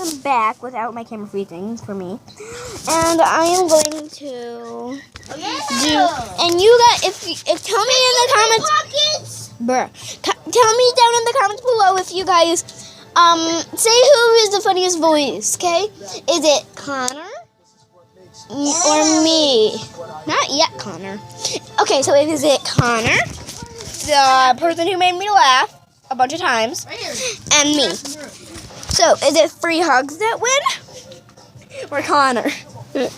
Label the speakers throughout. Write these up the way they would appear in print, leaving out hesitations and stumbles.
Speaker 1: I'm back without my camera freezing for me, and I am going to do. And you guys, if tell me in the comments, tell me down in the comments below if you guys say who is the funniest voice. Okay, is it Connor or me? Not yet, Connor. Okay, so is it Connor, the person who made me laugh a bunch of times, and me? So, is it Free Hugs that win? Or Connor? Wait,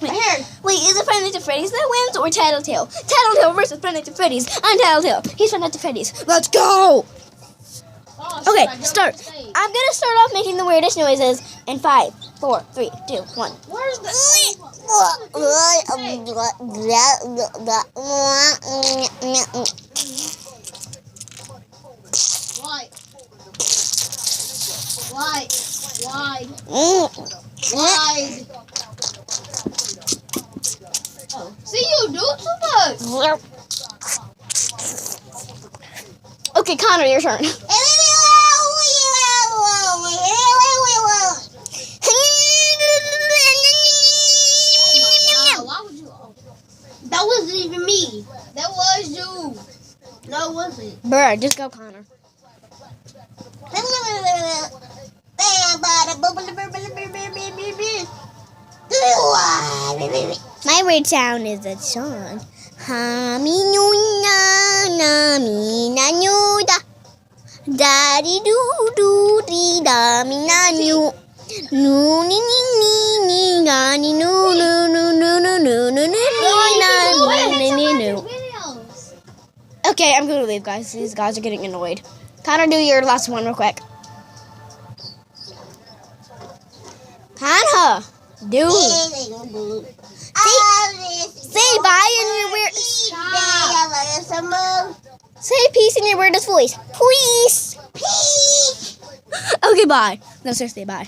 Speaker 1: is it Five Nights at Freddy's that wins or Tattletale? Tattletale versus Five Nights at Freddy's. I'm Tattletale. He's Five Nights at Freddy's. Let's go! Okay, start. I'm gonna start off making the weirdest noises in 5, 4, 3, 2, 1.
Speaker 2: Where's the... Why? Oh. See, you do too much.
Speaker 1: Okay, Connor, your turn.
Speaker 2: That wasn't even me. That was you. No, it wasn't.
Speaker 1: Bruh, just go, Connor. My weird sound is a song. Daddy doo doo dee da mi na nu nu ni ni ni ni ga ni nu nu nu nu nu nu nu nu nu. Okay, I'm gonna leave, guys. These guys are getting annoyed. Connor, do your last one real quick. Connor, do. Say bye in your weird. Say peace in your weirdest voice. Please. Okay, bye. No, seriously, bye.